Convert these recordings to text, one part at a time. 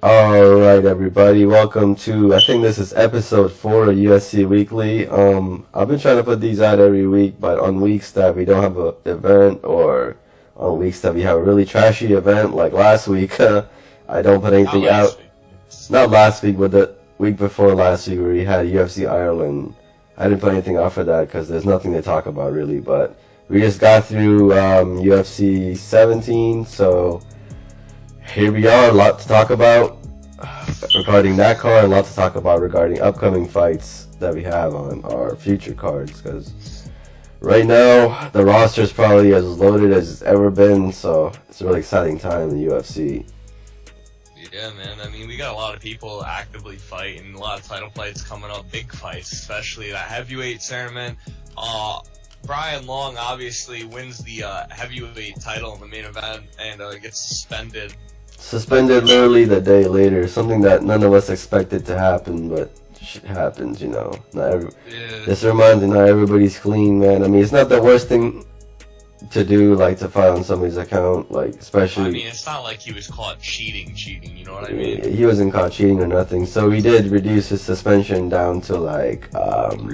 Alright everybody, welcome to, I think this is episode 4 of UFC Weekly. I've been trying to put these out every week, but on weeks that we don't have an event, or on weeks that we have a really trashy event, like last week, I don't put anything out. Not last week, but the week before last week where we had UFC Ireland. I didn't put anything out for that because there's nothing to talk about really, but we just got through UFC 17, so here we are, a lot to talk about regarding that card, a lot to talk about regarding upcoming fights that we have on our future cards, because right now the roster is probably as loaded as it's ever been, so it's a really exciting time in the UFC. Yeah, man, I mean, we got a lot of people actively fighting, a lot of title fights coming up, big fights, especially that heavyweight tournament. Brian Long obviously wins the heavyweight title in the main event and gets suspended. Suspended literally the day later, something that none of us expected to happen, but shit happens, you know. This reminds me, not everybody's clean, man. I mean, it's not the worst thing to do, like, to fight on somebody's account, like, especially... I mean, it's not like he was caught cheating, you know what I mean? He wasn't caught cheating or nothing, so we did reduce his suspension down to, like, about 4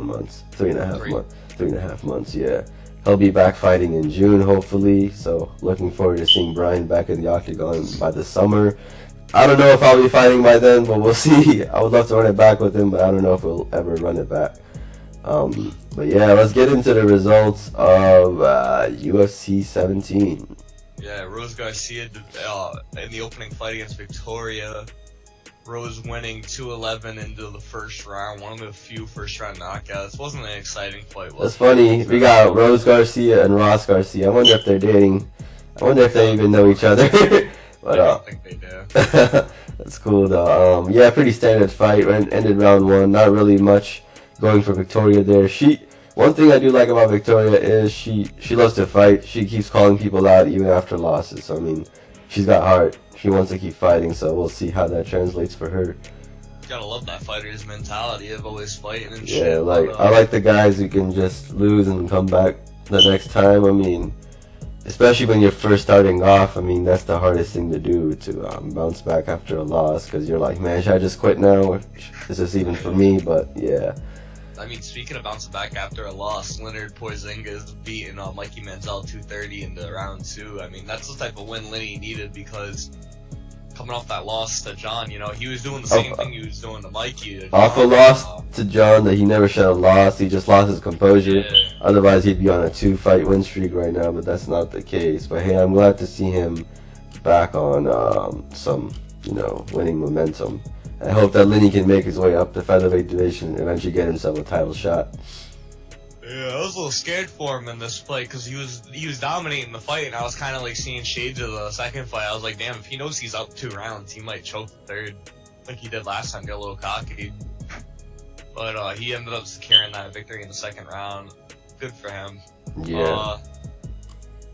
months. 3.5 months, yeah. He'll be back fighting in June, hopefully, so looking forward to seeing Brian back in the octagon by the summer. I don't know if I'll be fighting by then, but we'll see. I would love to run it back with him, but I don't know if we'll ever run it back. But yeah, let's get into the results of UFC 17. Yeah, Rose Garcia in the opening fight against Victoria. Rose winning 2-11 into the first round, one of the few first-round knockouts. Wasn't an exciting fight, was it? That's funny. We got Rose Garcia and Ross Garcia. I wonder if they're dating. I wonder if they even know each other. But, I don't think they do. That's cool, though. Yeah, pretty standard fight. Ended round 1. Not really much going for Victoria there. One thing I do like about Victoria is she loves to fight. She keeps calling people out even after losses. So, I mean, she's got heart. She wants to keep fighting, so we'll see how that translates for her. You gotta love that fighter's mentality of always fighting and shit. Yeah, like, I like the guys who can just lose and come back the next time. I mean, especially when you're first starting off, I mean, that's the hardest thing to do, to bounce back after a loss, because you're like, man, should I just quit now? Or is this even for me? But, yeah. I mean, speaking of bouncing back after a loss, Leonard Porzingis beating Mikey Manziel 230 into round 2. I mean, that's the type of win Lenny needed, because coming off that loss to John, you know, he was doing the same thing he was doing to Mikey. Off a loss to John that he never should have lost. He just lost his composure. Yeah. Otherwise, he'd be on a 2-fight win streak right now, but that's not the case. But hey, I'm glad to see him back on some, you know, winning momentum. I hope that Lenny can make his way up the featherweight division and eventually get himself a title shot. Yeah, I was a little scared for him in this fight because he was dominating the fight, and I was kind of like seeing shades of the second fight. I was like, damn, if he knows he's up 2 rounds, he might choke the third, like he did last time, get a little cocky. But he ended up securing that victory in the second round. Good for him. Yeah.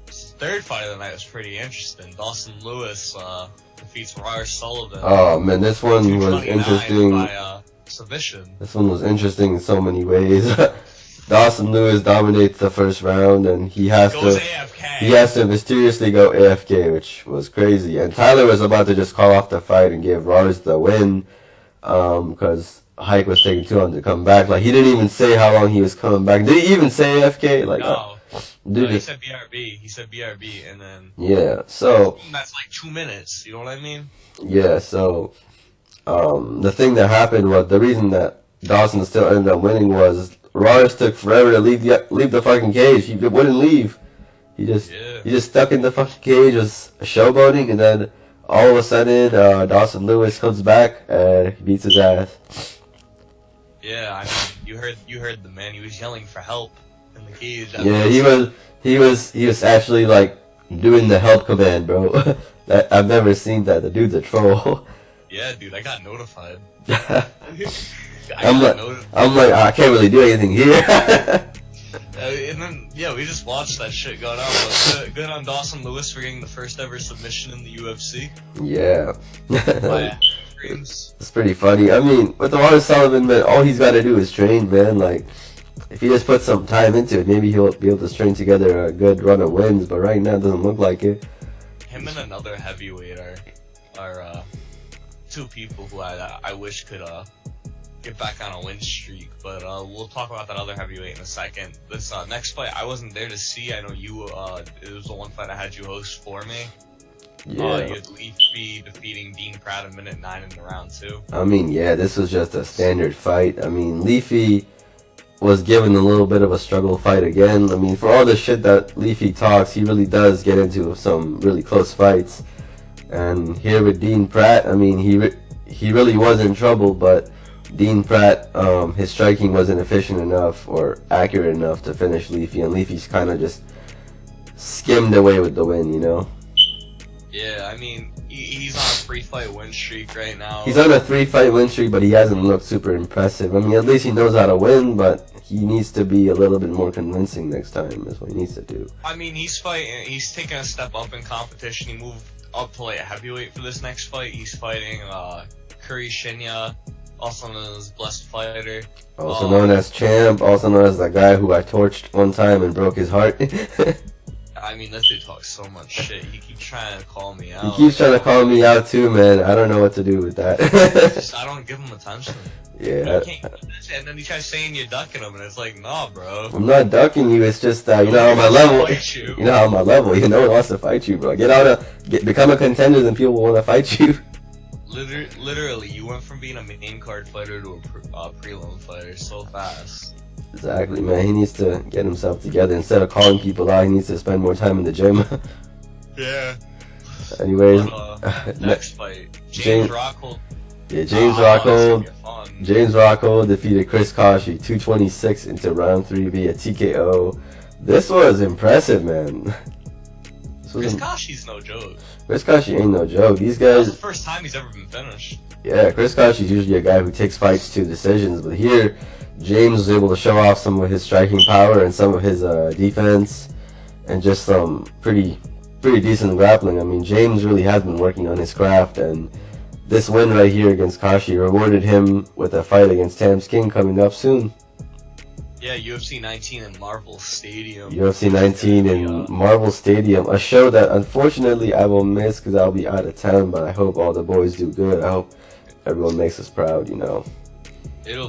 Third fight of the night was pretty interesting. Dawson Lewis defeats Ryer Sullivan. Oh man, this one was interesting. By submission. This one was interesting in so many ways. Dawson Lewis dominates the first round, and he has to mysteriously go AFK, which was crazy. And Tyler was about to just call off the fight and give Rars the win, because Hike was taking too long to come back. Like, he didn't even say how long he was coming back. Did he even say AFK? Like, no. No, he said BRB. He said BRB, and then... Yeah, so... That's like 2 minutes, you know what I mean? Yeah, so... the thing that happened was, the reason that Dawson still ended up winning was Rars took forever to leave the fucking cage. He wouldn't leave. He just stuck in the fucking cage, was showboating, and then all of a sudden, Dawson Lewis comes back and he beats his ass. Yeah, I mean, you heard the man. He was yelling for help in the cage. Yeah, he was actually like doing the help command, bro. I've never seen that. The dude's a troll. Yeah, dude, I got notified. I'm like, I can't really do anything here. And then, yeah, we just watched that shit go down. But good on Dawson Lewis for getting the first ever submission in the UFC. Yeah. Dreams. It's pretty funny. I mean, with Ryan Sullivan, man, all he's got to do is train, man. Like, if he just puts some time into it, maybe he'll be able to string together a good run of wins. But right now, it doesn't look like it. Him and another heavyweight are two people who I wish could get back on a win streak. But we'll talk about that other heavyweight in a second. This next fight I wasn't there to see. I know you. It was the one fight I had you host for me. Yeah. You had Leafy defeating Dean Pratt in minute 9 in the round 2. I mean, yeah, this was just a standard fight. I mean, Leafy was given a little bit of a struggle fight again. I mean, for all the shit that Leafy talks, he really does get into some really close fights. And here with Dean Pratt, I mean, he really was in trouble, but Dean Pratt, his striking wasn't efficient enough or accurate enough to finish Leafy, and Leafy's kind of just skimmed away with the win, you know? Yeah, I mean, he's on a 3-fight win streak right now. He's on a 3-fight win streak, but he hasn't looked super impressive. I mean, at least he knows how to win, but he needs to be a little bit more convincing next time. That's what he needs to do. I mean, he's taking a step up in competition. He moved up to like a heavyweight for this next fight. He's fighting Curry Shinya, also known as Blessed Fighter. Also known as Champ, also known as the guy who I torched one time and broke his heart. I mean, this dude talks so much shit. He keeps trying to call me out. He keeps trying to call me out too, man. I don't know what to do with that. I don't give him attention. Yeah. And then he tries saying you're ducking him, and it's like, nah, bro. I'm not ducking you. It's just you know, on my level. You know, on my level, no one wants to fight you, bro. Become a contender, and people will want to fight you. Literally, you went from being a main card fighter to a prelim fighter so fast. Exactly, man. He needs to get himself together. Instead of calling people out, he needs to spend more time in the gym. Yeah. Anyways, next fight, James Rockhold. Yeah, James Rockhold. James Rockhold defeated Chris Cauchy 226 into round 3 via TKO. This was impressive, man. Chris Cauchy's no joke. Chris Cauchy ain't no joke. These guys. That's the first time he's ever been finished. Yeah, Chris Cauchy's usually a guy who takes fights to decisions, but here James was able to show off some of his striking power and some of his defense, and just some pretty decent grappling. I mean, James really has been working on his craft, and this win right here against Cauchy rewarded him with a fight against Tams King coming up soon. Yeah, UFC 19 in Marvel Stadium. UFC 19 in Marvel Stadium, a show that unfortunately I will miss because I'll be out of town, but I hope all the boys do good. I hope everyone makes us proud, you know. It'll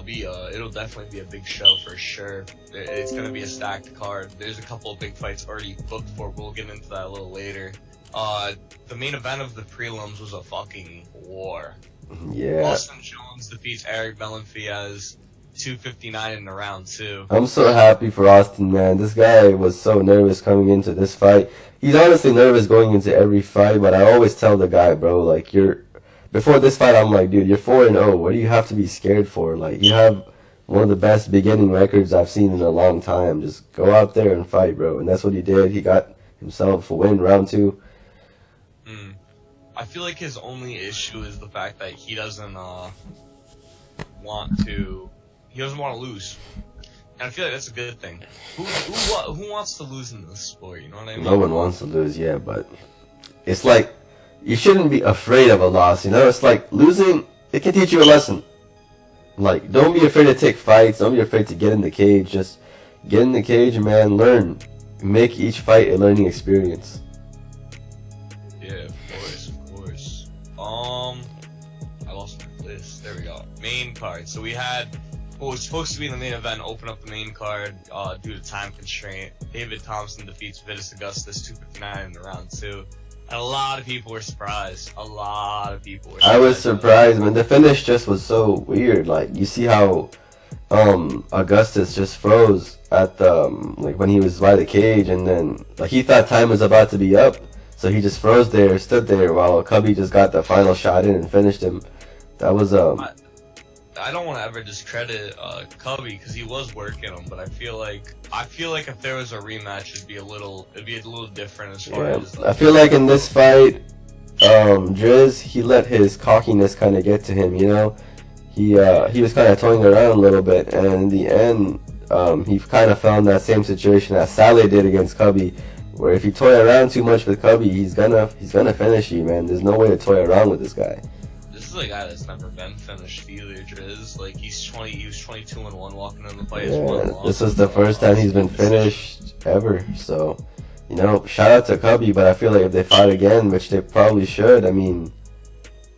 definitely be a big show for sure. It's gonna be a stacked card. There's a couple of big fights already booked for. We'll get into that a little later. The main event of the prelims was a fucking war. Yeah. Austin Jones defeats Eric Belenfiez 259 in the round 2. I'm so happy for Austin, man. This guy was so nervous coming into this fight. He's honestly nervous going into every fight, but I always tell the guy, bro, like, before this fight, I'm like, dude, you're 4-0. What do you have to be scared for? Like, you have one of the best beginning records I've seen in a long time. Just go out there and fight, bro. And that's what he did. He got himself a win, round 2. I feel like his only issue is the fact that he doesn't want to lose. And I feel like that's a good thing. Who wants to lose in this sport? You know what I mean? No one wants to lose, yeah, but it's like, you shouldn't be afraid of a loss, you know? It's like, losing, it can teach you a lesson. Like, don't be afraid to take fights. Don't be afraid to get in the cage. Just get in the cage, man. Learn. Make each fight a learning experience. Yeah, of course. I lost my list. There we go. Main card. So we had what was supposed to be the main event open up the main card due to time constraint. David Thompson defeats Vitus Augustus 259 in the round 2. And a lot of people were surprised. I was surprised, man. The finish just was so weird. Like, you see how Augustus just froze at the like when he was by the cage, and then like he thought time was about to be up, so he just froze there, stood there while Cubby just got the final shot in and finished him. That was I don't want to ever discredit Cubby because he was working him, but I feel like if there was a rematch, it'd be a little different as far as. I feel like in this fight, Driz, he let his cockiness kind of get to him. You know, he was kind of toying around a little bit, and in the end, he kind of found that same situation that Saleh did against Cubby, where if you toy around too much with Cubby, he's gonna finish you, man. There's no way to toy around with this guy. This is a guy that's never been finished either, Driz. Like, he was 22-1 walking in the fight. Yeah, this is the first time he's been finished ever. So, you know, shout out to Cubby, but I feel like if they fight again, which they probably should, I mean,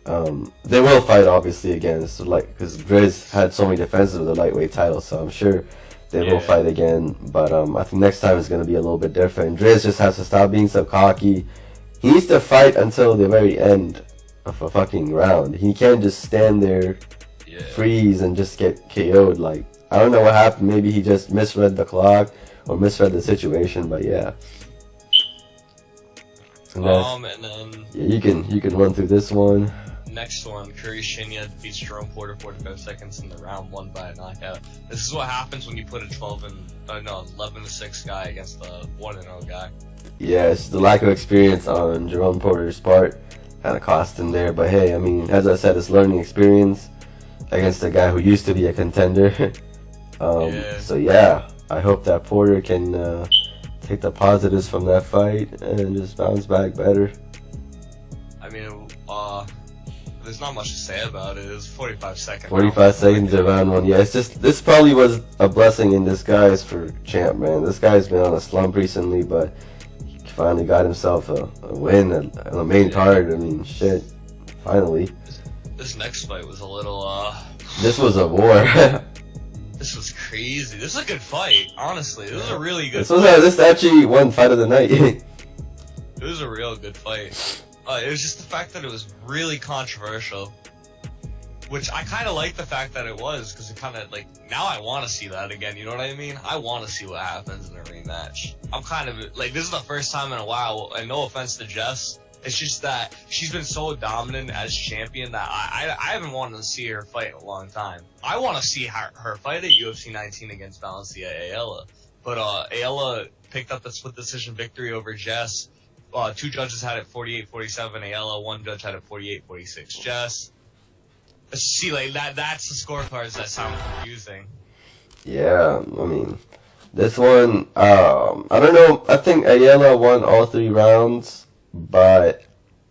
They will fight obviously again. So because Driz had so many defenses of the lightweight title, so I'm sure they will fight again. But I think next time is going to be a little bit different. Driz just has to stop being so cocky. He needs to fight until the very end of a fucking round. He can't just stand there, freeze, and just get KO'd. Like, I don't know what happened. Maybe he just misread the clock or misread the situation. But yeah. And then you can run through this one. Next one, Curry Shinya defeats Jerome Porter 45 seconds in the round, won by a knockout. This is what happens when you put a 11-6 guy against a 1-0 guy. Yeah, it's the lack of experience on Jerome Porter's part kind of cost him there. But hey, I mean, as I said, it's learning experience against a guy who used to be a contender. So yeah, I hope that Porter can take the positives from that fight and just bounce back better. I mean, there's not much to say about it. It was 45 seconds. 45 seconds of round one. Yeah, it's just, this probably was a blessing in disguise for Champ, man. This guy's been on a slump recently, but he finally got himself a win on the main card. I mean, shit. Finally. This next fight was a little, This was a war. This was crazy. This is a good fight, honestly. This was a really good fight. This actually won fight of the night. It was a real good fight. It was just the fact that it was really controversial, which I kind of like the fact that it was, because it kind of, like, now I want to see that again, you know what I mean? I want to see what happens in a rematch. I'm kind of, like, this is the first time in a while, and no offense to Jess, it's just that she's been so dominant as champion that I haven't wanted to see her fight in a long time. I want to see her fight at UFC 19 against Valencia Ayala, but Ayala picked up the split decision victory over Jess. Two judges had it 48-47 Ayala, one judge had it 48-46 Jess. See, like, that's the scorecards that sound confusing. Yeah, I mean, this one, I don't know, I think Ayala won all 3 rounds, but,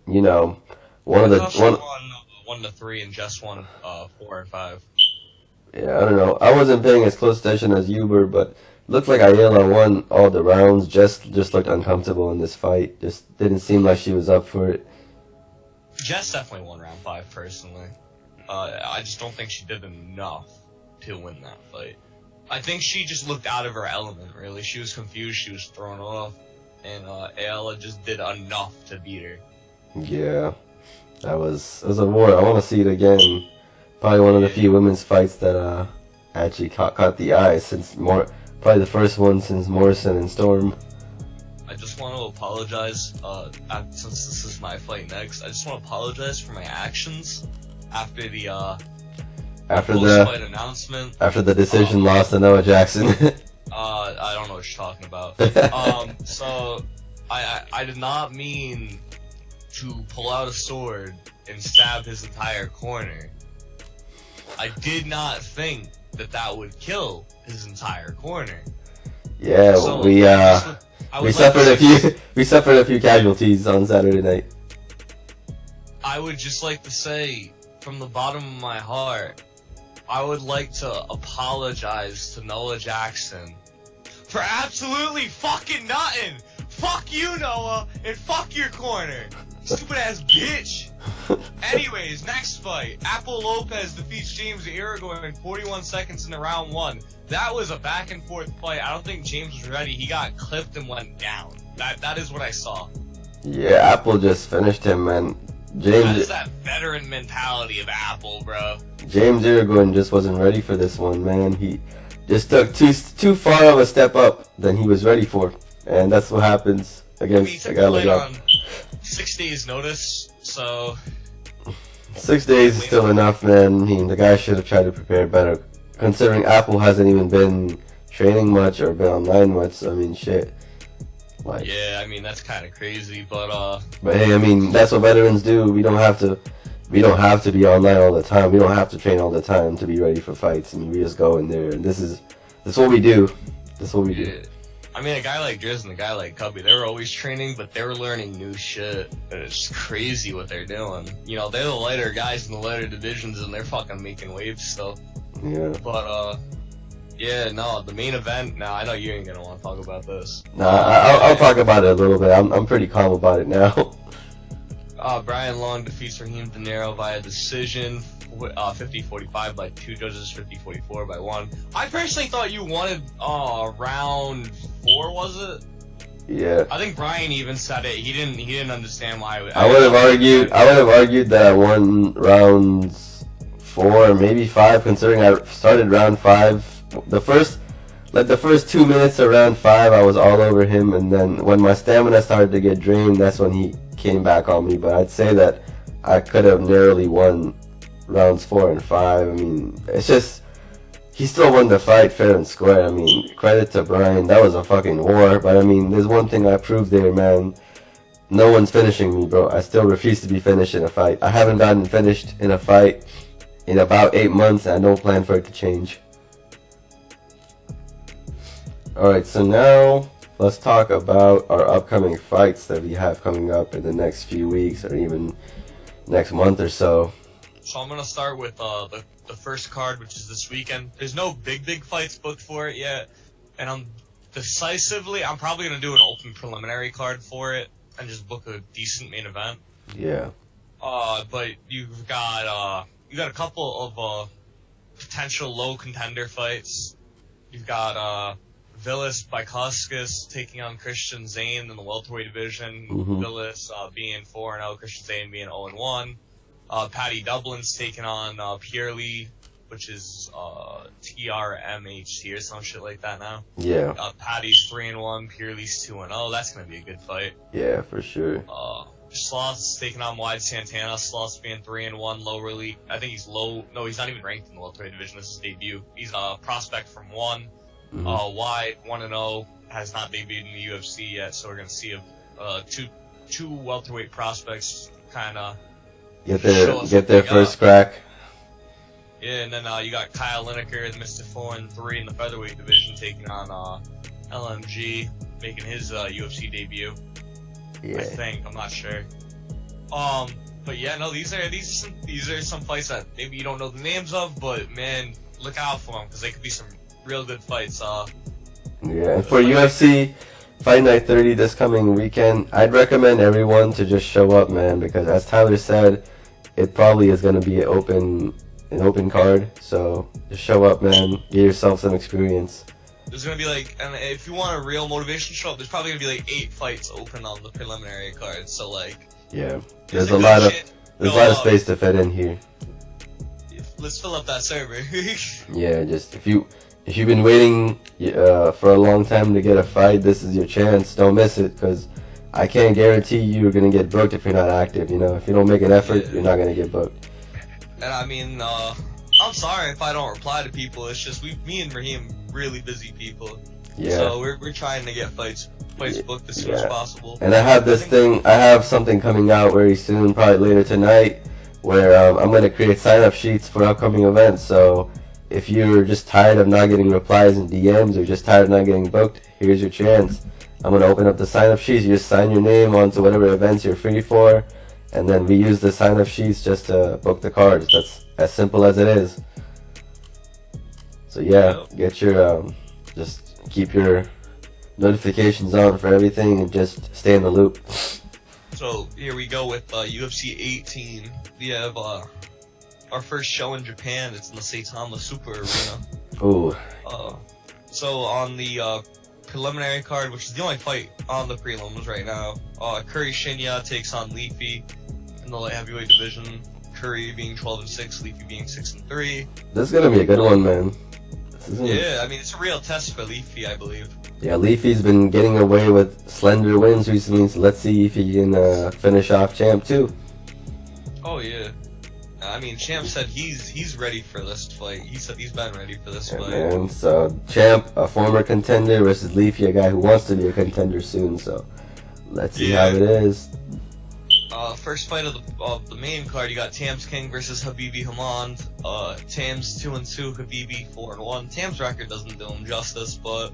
you know, one 1-3 and Jess won 4 and 5. Yeah, I don't know. I wasn't paying as close attention as you were, but looked like Ayala won all the rounds. Just looked uncomfortable in this fight. Just didn't seem like she was up for it. Jess definitely won round 5 personally. I just don't think she did enough to win that fight. I think she just looked out of her element, really. She was confused, she was thrown off, and Ayala just did enough to beat her. Yeah, it was a war. I want to see it again. Probably one of the few women's fights that actually caught the eye since probably the first one since Morrison and Storm. I just want to apologize, since this is my fight next, I just want to apologize for my actions after the post-fight announcement. After the decision loss to Noah Jackson. I don't know what you're talking about. So, I did not mean to pull out a sword and stab his entire corner. I did not think that would kill his entire corner. Yeah, so we suffered a few casualties on Saturday night. I would just like to say, from the bottom of my heart, I would like to apologize to Noah Jackson for absolutely fucking nothing. Fuck you, Noah, and fuck your corner. Stupid ass bitch. Anyways, next fight. Apple Lopez defeats James Irigoyen in 41 seconds in the round 1. That was a back and forth fight. I don't think James was ready. He got clipped and went down. That is what I saw. Yeah, Apple just finished him, man. That is that veteran mentality of Apple, bro. James Irigoyen just wasn't ready for this one, man. He just took too far of a step up than he was ready for. And that's what happens against a guy like that. 6 days notice, so 6 days is still enough, man. I mean, the guy should have tried to prepare better, considering Apple hasn't even been training much or been online much. So, I mean, shit. Like, yeah, I mean that's kind of crazy, but hey, I mean that's what veterans do. We don't have to be online all the time. We don't have to train all the time to be ready for fights. I mean, we just go in there, and this is what we do. That's what we do. I mean, a guy like Driz and a guy like Cubby, they were always training, but they were learning new shit. And it's crazy what they're doing. You know, they're the lighter guys in the lighter divisions, and they're fucking making waves still. Yeah. But, yeah, no, the main event, no, I know you ain't gonna want to talk about this. Nah, I'll talk about it a little bit. I'm pretty calm about it now. Brian Long defeats Raheem De Niro via decision, 50-45 by 2 judges, 50-44 by 1. I personally thought you wanted round 4, was it? Yeah. I think Brian even said it. He didn't understand why. I would have argued that I won rounds 4, maybe 5, considering I started round 5. The first 2 minutes of round 5, I was all over him, and then when my stamina started to get drained, that's when he came back on me. But I'd say that I could have narrowly won rounds 4 and 5. I mean, it's just, he still won the fight fair and square. I mean, credit to Brian. That was a fucking war. But I mean, there's one thing I proved there, man. No one's finishing me, bro. I still refuse to be finished in a fight. I haven't gotten finished in a fight in about 8 months, and I don't plan for it to change. Alright, so now let's talk about our upcoming fights that we have coming up in the next few weeks or even next month or so. So I'm going to start with the first card, which is this weekend. There's no big fights booked for it yet, and I'm probably going to do an open preliminary card for it and just book a decent main event. Yeah. But you've got a couple of potential low contender fights. You've got Vilas Bikauskas taking on Christian Zane in the welterweight division. Mm-hmm. Vilas being 4-0, Christian Zane being 0-1. Patty Dublin's taking on Pierre-Lee, which is TRMHT or some shit like that now. Yeah. Patty's 3-1, Pierre-Lee's 2-0. That's gonna be a good fight. Yeah, for sure. Sloth's taking on Wide Santana. Sloth's being 3-1, lower league. I think he's low. No, he's not even ranked in the welterweight division. This is his debut. He's a prospect from 1. Mm-hmm. Wide 1-0, has not debuted in the UFC yet, so we're gonna see two welterweight prospects kind of get their first crack. Yeah, and then you got Kyle Lineker, Mr. 4-3 in the featherweight division, taking on LMG, making his UFC debut. Yeah. I think, I'm not sure. But yeah, no, these are some fights that maybe you don't know the names of, but man, look out for them because they could be some real good fights. Yeah, and for UFC Fight Night 30 this coming weekend, I'd recommend everyone to just show up, man, because as Tyler said, it probably is going to be an open card. So just show up, man. Get yourself some experience. There's gonna be and if you want a real motivation show up, there's probably gonna be 8 fights open on the preliminary card. So yeah, there's a lot of space to fit in here. Let's fill up that server. Yeah, just if you've been waiting for a long time to get a fight, this is your chance. Don't miss it, because I can't guarantee you're gonna get booked if you're not active. You know, if you don't make an effort, you're not gonna get booked. And I mean, I'm sorry if I don't reply to people. It's just me and Raheem really busy people. Yeah. So we're trying to get fights booked as soon as possible. And I have something coming out very soon, probably later tonight, where I'm gonna create sign-up sheets for upcoming events. So if you're just tired of not getting replies in DMs or just tired of not getting booked, here's your chance. I'm gonna open up the sign-up sheets. You just sign your name onto whatever events you're free for, and then we use the sign-up sheets just to book the cards. That's as simple as it is. So yeah, get your just keep your notifications on for everything and just stay in the loop. So here we go with UFC 18. We have our first show in Japan. It's in the Saitama Super Arena. Ooh. So on the preliminary card, which is the only fight on the prelims right now, Curry Shinya takes on Leafy in the light heavyweight division. Curry being 12-6, Leafy being 6-3. This is gonna be a good one, man. Yeah, I mean, it's a real test for Leafy, I believe. Yeah, Leafy's been getting away with slender wins recently, so let's see if he can finish off Champ too. Oh yeah. I mean, Champ said he's ready for this fight. He said he's been ready for this fight. Man, so Champ, a former contender, versus Leafy, a guy who wants to be a contender soon. So let's see how it is. First fight of the main card, you got Tam's King versus Habibi Hamand. Tam's 2-2, Habibi 4-1. Tam's record doesn't do him justice, but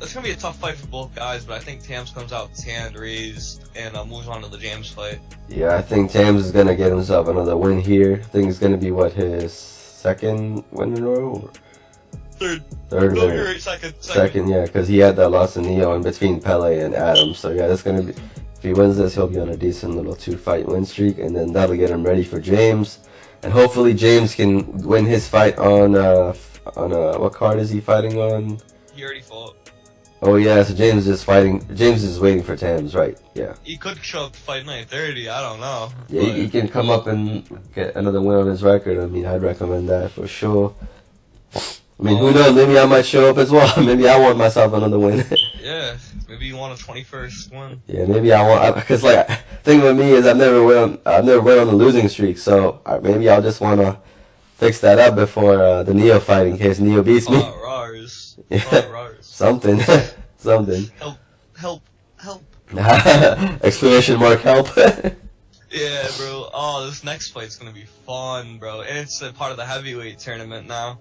it's gonna be a tough fight for both guys. But I think Tams comes out with his hand raised and moves on to the James fight. Yeah, I think Tams is gonna get himself another win here. I think it's gonna be his second win in a row. Third. Third No, win. you're right, second. Second, yeah, because he had that loss in Neo in between Pele and Adams. So yeah, that's gonna be. If he wins this, he'll be on a decent little 2-fight win streak, and then that'll get him ready for James. And hopefully James can win his fight on what card is he fighting on? He already fought. Oh yeah, so James is waiting for Tams, right? Yeah. He could show up to fight night 30. I don't know. Yeah, he can come up and get another win on his record. I mean, I'd recommend that for sure. I mean, who knows? Maybe I might show up as well. Maybe I want myself another win. Yeah, maybe you want a 21st win. Yeah, maybe I want, because like, the thing with me is I've never went on the losing streak, so maybe I'll just want to fix that up before the Neo fight in case Neo beats me. Rars. Yeah. Rars. Something. Something. Help. Exclamation mark help. Yeah, bro. Oh, this next fight's gonna be fun, bro. And it's a part of the heavyweight tournament now.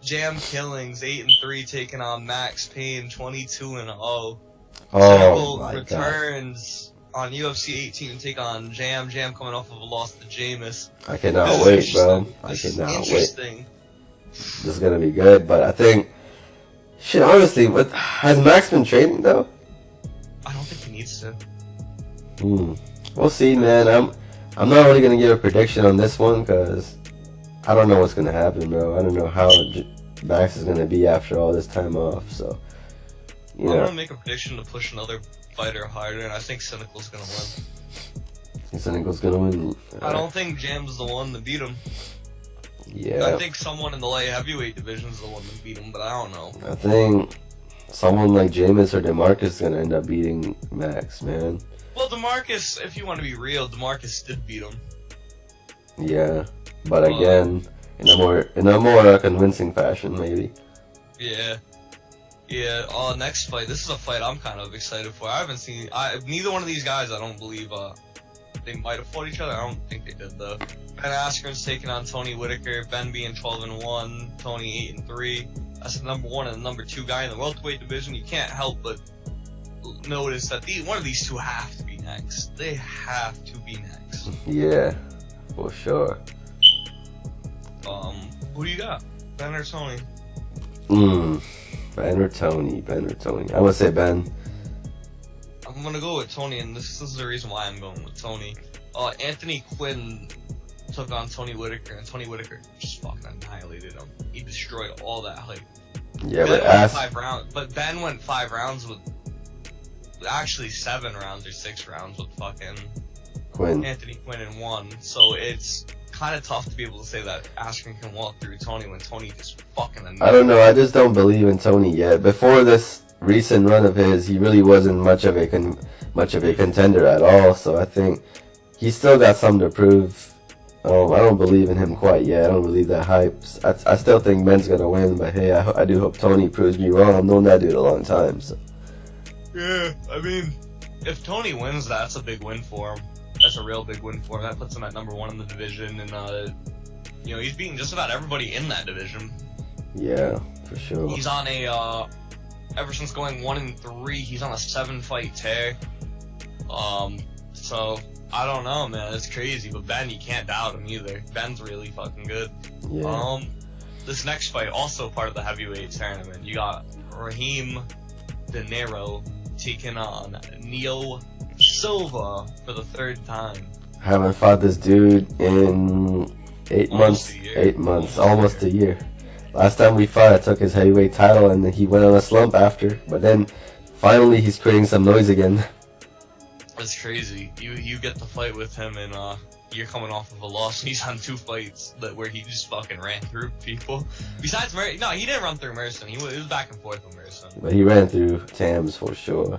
Jam Killings 8-3 taking on Max Payne 22-0. Oh my returns on UFC 18 to take on Jam. Jam coming off of a loss to Jameis. I cannot wait, bro. I cannot wait. This is gonna be good, but I think, shit, honestly, has Max been training though? I don't think he needs to. We'll see, man. I'm not really gonna give a prediction on this one because I don't know what's gonna happen, bro. I don't know how Max is gonna be after all this time off. So, I'm gonna make a prediction to push another fighter harder, and I think Cynical's gonna win. Cynical's gonna win. I don't think Jam's the one to beat him. Yeah. I think someone in the light heavyweight division is the one to beat him, but I don't know. I think someone like Jameis or DeMarcus is gonna end up beating Max, man. Well, DeMarcus, if you want to be real, DeMarcus did beat him. Yeah, but again, in a more convincing fashion, maybe. Yeah. Yeah. Next fight. This is a fight I'm kind of excited for. I haven't seen. Neither one of these guys. I don't believe. They might have fought each other. I don't think they did though. Ben Askren's taking on Tony Whitaker. Ben being 12-1, Tony 8-3. That's the number 1 and the number 2 guy in the welterweight division. You can't help but notice that one of these two have to be next. They have to be next. Yeah, for sure. Who do you got? Ben or Tony? Ben or Tony? Ben or Tony? I would say Ben. I'm gonna go with Tony, and this is the reason why I'm going with Tony. Anthony Quinn took on Tony Whitaker, and Tony Whitaker just fucking annihilated him. He destroyed all that hype. Yeah, but Ben went 5 rounds with, actually 7 rounds or 6 rounds with fucking Anthony Quinn and won. So it's kind of tough to be able to say that Askren can walk through Tony when Tony just fucking annihilated. I don't know. I just don't believe in Tony yet. Before this recent run of his, he really wasn't much of a contender at all. So I think he's still got something to prove. I don't believe in him quite yet. I don't believe that hype. I still think Ben's gonna win, but hey, I do hope Tony proves me wrong. I've known that dude a long time. So. Yeah, I mean, if Tony wins, that's a big win for him. That's a real big win for him. That puts him at number 1 in the division, and he's beating just about everybody in that division. Yeah, for sure. He's on a ever since going 1-3, he's on a 7-fight tear. So I don't know, man. It's crazy, but Ben, you can't doubt him either. Ben's really fucking good. Yeah. This next fight, also part of the heavyweight tournament, you got Raheem De Niro taking on Neo Silva for the 3rd time. I haven't fought this dude in 8 months. 8 months, almost a year. Last time we fought, I took his heavyweight title, and then he went on a slump after. But then, finally, he's creating some noise again. That's crazy. You get to fight with him, and you're coming off of a loss. He's on 2 fights where he just fucking ran through people. Besides, no, he didn't run through Merson. He was back and forth with Merson. But he ran through Tams for sure.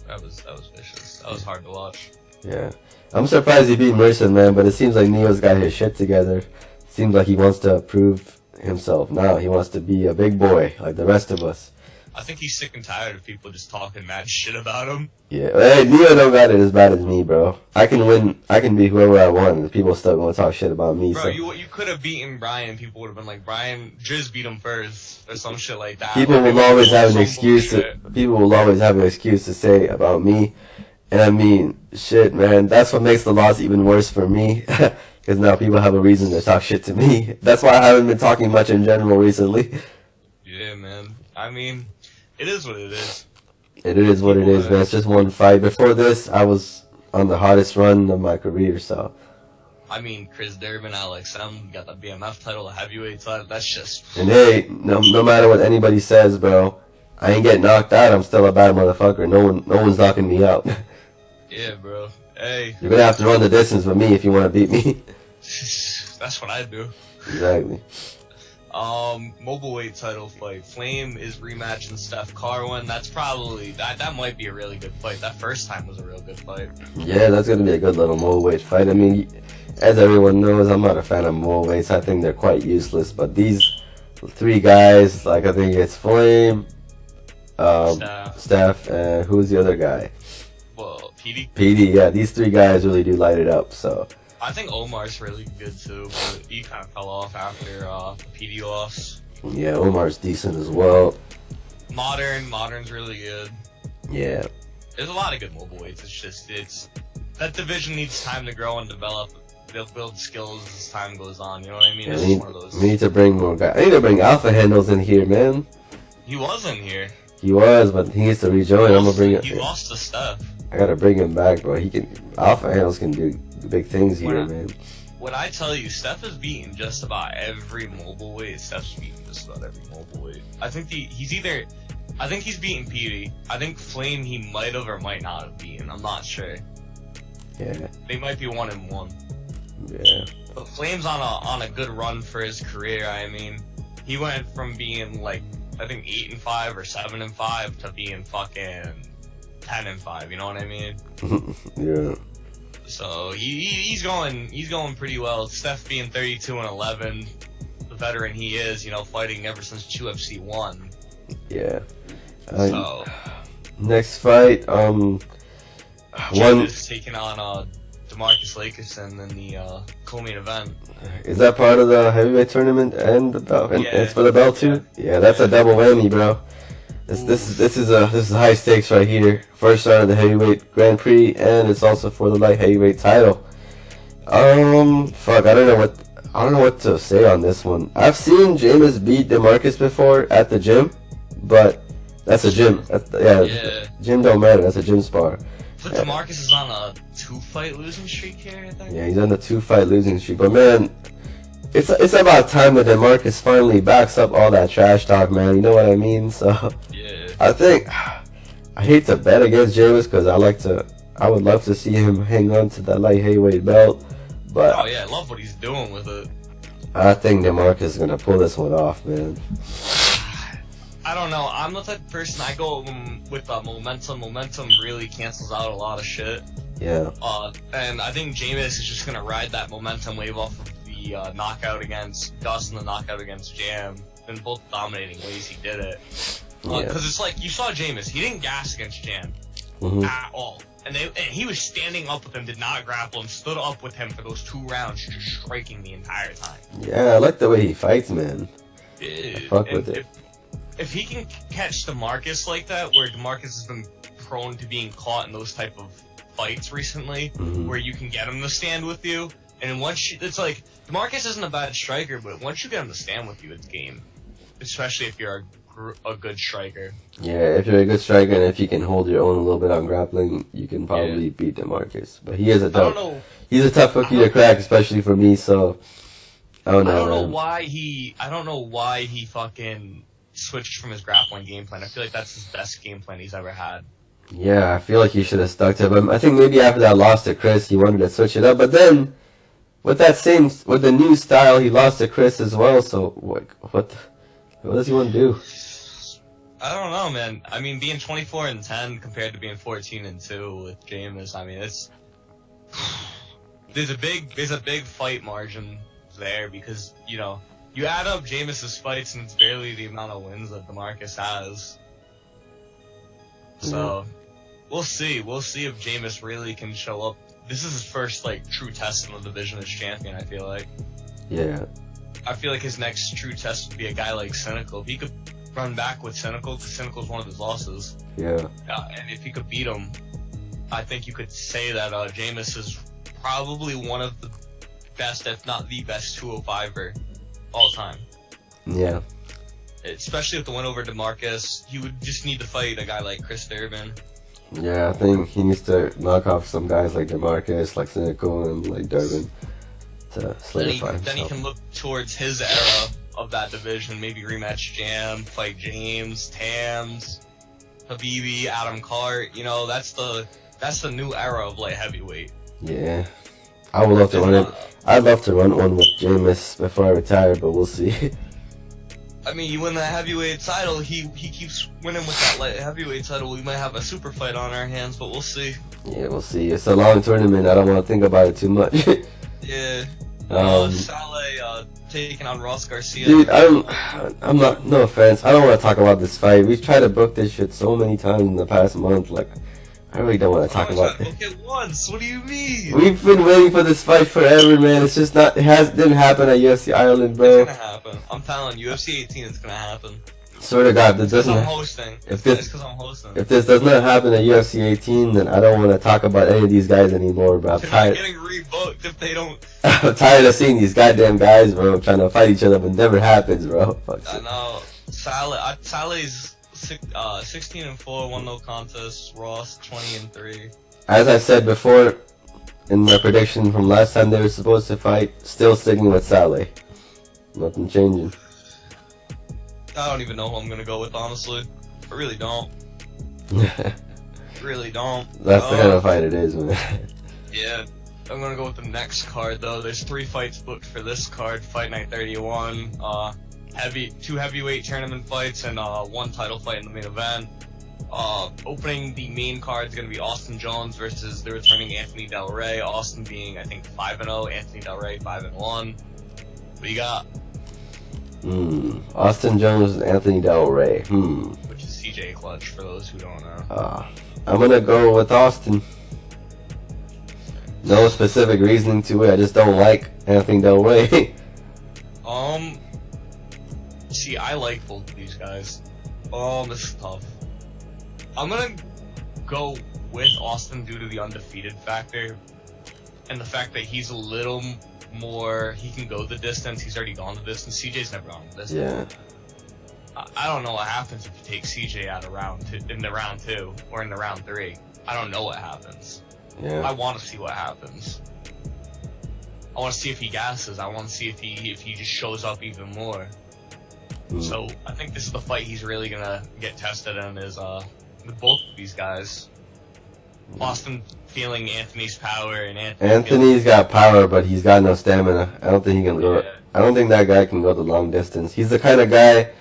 That was vicious. That was hard to watch. Yeah, I'm surprised he beat Merson, man. But it seems like Neo's got his shit together. Seems like he wants to prove himself now. He wants to be a big boy like the rest of us. I think he's sick and tired of people just talking mad shit about him. Yeah, hey, Neo don't got it as bad as me, bro. I can win. I can be whoever I want, and people still gonna talk shit about me. Bro, so. you could have beaten Brian. People would have been like, Brian just beat him first, or some shit like that. People will always have an excuse. People will always have an excuse to say about me, and I mean, shit, man. That's what makes the loss even worse for me, because now people have a reason to talk shit to me. That's why I haven't been talking much in general recently. Yeah, man. I mean, it is what it is. It is what it is, man. It's just one fight. Before this, I was on the hottest run of my career, so. I mean, Chris Durbin, Alex M, got the BMF title, the heavyweight title. That's just. And hey, no matter what anybody says, bro, I ain't getting knocked out. I'm still a bad motherfucker. No one's knocking me out. Yeah, bro. Hey. You're gonna have to run the distance with me if you want to beat me. That's what I do. Exactly. Mobile weight title fight. Flame is rematching Steph Carwin. That's probably that might be a really good fight. That first time was a real good fight. Yeah, that's gonna be a good little mobile weight fight. I mean, as everyone knows, I'm not a fan of mobile weights. I think they're quite useless. But these three guys, like I think it's Flame, Steph, and who's the other guy? Well, PD. PD, yeah. These three guys really do light it up. So. I think Omar's really good too, but he kind of fell off after PD loss. Yeah, Omar's decent as well. Modern's really good. Yeah. There's a lot of good mobile weights. It's that division needs time to grow and develop. They'll build skills as time goes on. You know what I mean? Yeah, This is one of those. We need to bring more guys. I need to bring Alpha Handles in here, man. He wasn't here. He was, but he needs to rejoin. I'm gonna bring it. He lost to Steph. I gotta bring him back, bro. Alpha Handles can do big things here, man. When I tell you, Steph has beaten just about every mobile weight. Steph's beaten just about every mobile weight. I think he's beaten PD. I think Flame he might have or might not have beaten. I'm not sure. Yeah. They might be 1-1. Yeah. But Flame's on a good run for his career. I mean, he went from being like I think 8-5 or 7-5 to being fucking 10-5. You know what I mean? Yeah. So he's going pretty well. Steph being 32-11, the veteran he is, fighting ever since UFC 1. Yeah. So next fight, Jim is taking on DeMarcus Lakerson in the co-main event. Is that part of the heavyweight tournament and the belt? And it's for the belt too? Yeah, that's a double whammy, bro. This is high stakes right here. First round of the heavyweight Grand Prix, and it's also for the light heavyweight title. Fuck, I don't know what to say on this one. I've seen Jameis beat DeMarcus before at the gym, but that's a gym. Gym don't matter. That's a gym spar. But DeMarcus is on a 2-fight losing streak here, I think. Yeah, he's on the 2-fight losing streak. But man, it's about time that DeMarcus finally backs up all that trash talk, man. You know what I mean? So yeah. I think I hate to bet against Jameis because I would love to see him hang on to that light heavyweight belt. But oh yeah, I love what he's doing with it. I think DeMarcus is gonna pull this one off, man. I don't know. I'm the type of person I go with momentum. Momentum really cancels out a lot of shit. Yeah. And I think Jameis is just gonna ride that momentum wave off of the knockout against Gus and the knockout against Jam. In both dominating ways, he did it. Because it's like you saw Jameis. He didn't gas against Jam at all. And he was standing up with him, did not grapple him, stood up with him for those 2 rounds, just striking the entire time. Yeah, I like the way he fights, man. I fuck with it. If he can catch DeMarcus like that, where DeMarcus has been prone to being caught in those type of fights recently, where you can get him to stand with you, and it's like, DeMarcus isn't a bad striker, but once you get him to stand with you, it's game. Especially if you're a good striker. Yeah, if you're a good striker and if you can hold your own a little bit on grappling, you can probably beat DeMarcus. But he is he's a tough cookie to crack, especially for me, so I don't know. I don't know why he fucking switched from his grappling game plan. I feel like that's his best game plan he's ever had. Yeah, I feel like he should have stuck to it. But I think maybe after that loss to Chris, he wanted to switch it up. But then, with the new style, he lost to Chris as well. So what does he want to do? I don't know, man. I mean, being 24-10 compared to being 14-2 with Jameis, I mean, there's a big fight margin there because you add up Jameis's fights and it's barely the amount of wins that DeMarcus has. So we'll see. We'll see if Jameis really can show up. This is his first true test in the division as champion. I feel like. Yeah. I feel like his next true test would be a guy like Cynical. If he could run back with Cynical, because Cynical's one of his losses. Yeah. And if he could beat him, I think you could say that Jameis is probably one of the best, if not the best, 205er all time. Yeah. especially with the win over DeMarcus, he would just need to fight a guy like Chris Durbin. Yeah, I think he needs to knock off some guys like DeMarcus, like Cynical, and like Durbin to solidify himself. Then he can look towards his era of that division, maybe rematch Jam, fight James, Tams, Habibi, Adam Cart. You know, that's the new era of light heavyweight. Yeah, I would love to run it. I'd love to run one with Jameis before I retire, but we'll see. I mean, you win that heavyweight title, he keeps winning with that light heavyweight title. We might have a super fight on our hands, but we'll see. Yeah, we'll see. It's a long tournament. I don't want to think about it too much. Yeah. Saleh taking on Ross Garcia. Dude, I'm not. No offense. I don't want to talk about this fight. We've tried to book this shit so many times in the past month. Like, I really don't want to talk about it. Book it once. What do you mean? We've been waiting for this fight forever, man. It's just not. Didn't happen at UFC Ireland, bro. It's gonna happen. I'm telling you, UFC 18 is gonna happen. Swear to God, this doesn't. I'm hosting. It's because I'm hosting. If this does not happen at UFC 18, then I don't want to talk about any of these guys anymore, bro. I'm tired. They're getting rebooked if they don't. I'm tired of seeing these goddamn guys, bro, trying to fight each other, but it never happens, bro. Fuck I know. Saleh's 16-4, won no contest. Ross 20-3. As I said before, in the prediction from last time they were supposed to fight, still sticking with Saleh. Nothing changing. I don't even know who I'm gonna go with, honestly. I really don't. Really don't. That's the kind of fight it is, man. Yeah. I'm gonna go with the next card, though. There's 3 fights booked for this card. Fight Night 31. 2 heavyweight tournament fights and 1 title fight in the main event. Opening the main card is going to be Austin Jones versus the returning Anthony Del Rey. Austin being, I think, 5-0. Anthony Del Rey 5-1. What do you got? Austin Jones and Anthony Del Rey. Which is CJ Clutch, for those who don't know. I'm going to go with Austin. No specific reasoning to it. I just don't like Anthony Del Rey. See, I like both of these guys. This is tough. I'm gonna go with Austin due to the undefeated factor. And the fact that he's a little more, he can go the distance, he's already gone the distance. CJ's never gone the distance. Yeah. I don't know what happens if you take CJ out of in the round 2 or in the round 3. I don't know what happens. Yeah. I want to see what happens. I want to see if he gasses. I want to see if he just shows up even more. So I think this is the fight he's really gonna get tested in, is with both of these guys. Austin feeling Anthony's power, and Anthony's got power, but he's got no stamina. I don't think he can go. I don't think that guy can go the long distance. He's the kind of guy.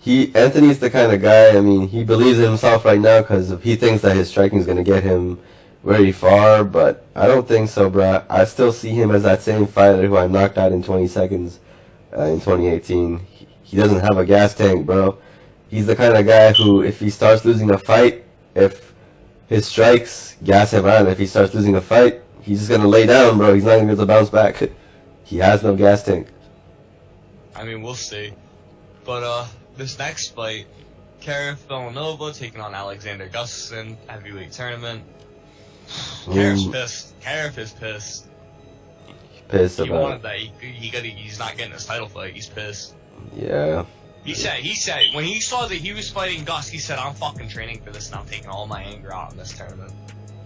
Anthony's the kind of guy. I mean, he believes in himself right now because he thinks that his striking is gonna get him very far. But I don't think so, bro. I still see him as that same fighter who I knocked out in 20 seconds in 2018. He doesn't have a gas tank, bro. He's the kind of guy who, if he starts losing a fight, if his strikes gas him out, if he starts losing a fight, he's just gonna lay down, bro. He's not gonna be able to bounce back. He has no gas tank. I mean, we'll see. But this next fight, Karif Villanova taking on Alexander Gustafsson, heavyweight tournament. Karif's pissed. Karif is pissed. Pissed he about wanted that. He's not getting this title fight. He's pissed. Yeah. He said when he saw that he was fighting Gus, he said, "I'm fucking training for this, and I'm taking all my anger out in this tournament."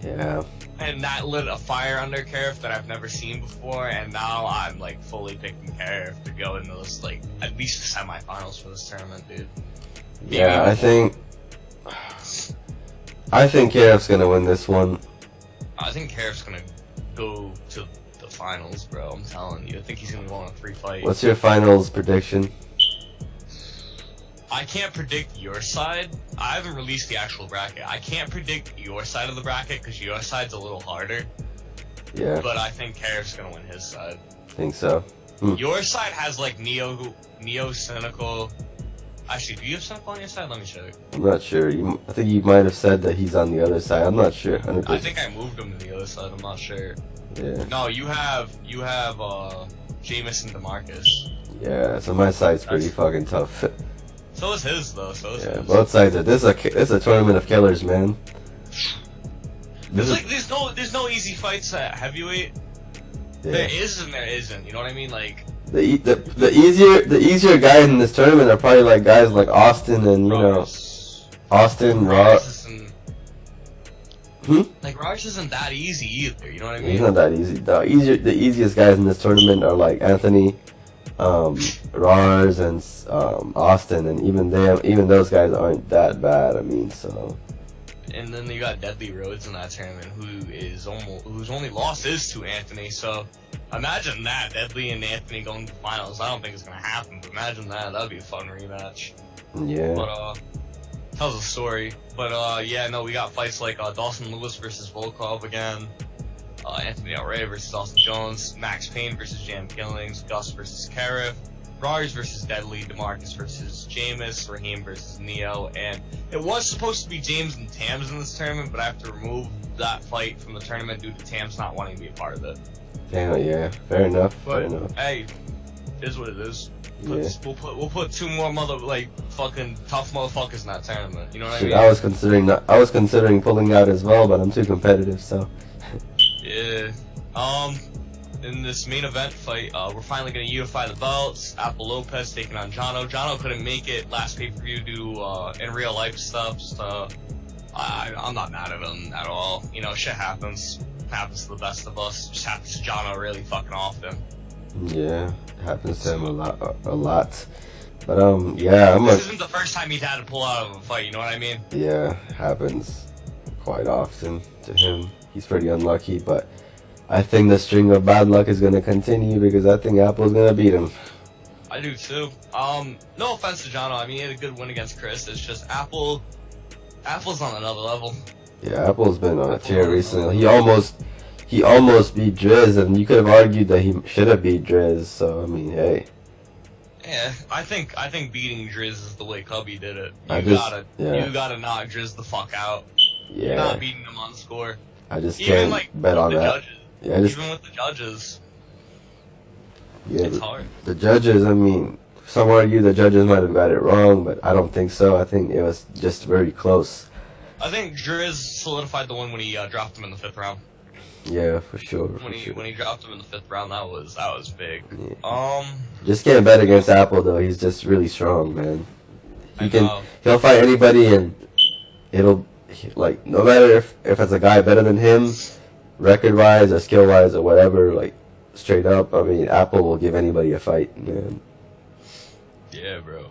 Yeah. And that lit a fire under Karif that I've never seen before, and now I'm like fully picking Karif to go into this, like, at least the semifinals for this tournament, dude. Yeah, I think Karif's gonna win this one. I think Karif's gonna go to the finals, bro. I'm telling you. I think he's gonna go on a 3 fight. What's your finals prediction? I can't predict your side. I haven't released the actual bracket. I can't predict your side of the bracket because your side's a little harder. Yeah. But I think Karif's gonna win his side. Think so. Your side has like Neo Cynical. Actually, do you have Cynical on your side? Let me check. I'm not sure. I think you might have said that he's on the other side. I'm not sure. 100%. I think I moved him to the other side. I'm not sure. Yeah. No, you have Jameis and DeMarcus. Yeah. So my side's pretty fucking tough. So is his though. So is his. Both sides are. This is a tournament of killers, man. There's no easy fights at heavyweight. Yeah. There is and there isn't. You know what I mean? Like, The easier guys in this tournament are probably like guys like Austin and Austin Ross. Like Raj isn't that easy either. You know what I mean? He's not that easy. The easiest guys in this tournament are like Anthony, Rars, and Austin, and even those guys aren't that bad. I mean, so. And then you got Deadly Rhodes in that tournament, whose only loss is to Anthony. So imagine that, Deadly and Anthony going to the finals. I don't think it's gonna happen, but imagine that. That'd be a fun rematch. Yeah. But tells a story. But yeah, no, we got fights like Dawson Lewis versus Volkov again. Anthony Alray versus Austin Jones, Max Payne versus Jam Killings, Gus versus Karif, Rars versus Deadly, DeMarcus versus Jameis, Raheem versus Neo, and it was supposed to be James and Tams in this tournament, but I have to remove that fight from the tournament due to Tams not wanting to be a part of it. Yeah, fair enough. But hey, it is what it is. Yeah. We'll put two more fucking tough motherfuckers in that tournament. You know what I mean? I was considering pulling out as well, but I'm too competitive, so. Yeah. In this main event fight, we're finally gonna unify the belts. Apple Lopez taking on Jono. Jono couldn't make it last pay-per-view due in real life stuff, so I'm not mad at him at all. You know, shit happens. Happens to the best of us. Just happens to Jono really fucking often. Yeah, it happens to him a lot. But yeah, this isn't the first time he's had to pull out of a fight. You know what I mean? Yeah, happens quite often to him. He's pretty unlucky, but I think the string of bad luck is gonna continue because I think Apple's gonna beat him. I do too. No offense to Jono. I mean, he had a good win against Chris. It's just Apple's on another level. Yeah, Apple's been on a tear recently. He almost beat Driz, and you could have argued that he should have beat Driz. So I mean, hey. Yeah, I think beating Driz is the way Cubby did it. You gotta knock Driz the fuck out. Yeah. You're not beating him on score. I just can't bet on that. Yeah, even with the judges. Yeah, it's hard. The judges, I mean, some argue the judges might have got it wrong, but I don't think so. I think it was just very close. I think Driz solidified the win when he dropped him in the 5th round. Yeah, for sure. When he dropped him in the 5th round, that was big. Yeah. Just can't bet against Apple though. He's just really strong, man. He'll fight anybody, and it'll like no matter if it's a guy better than him, record wise or skill wise or whatever. Like straight up, I mean, Apple will give anybody a fight, man. Yeah, bro.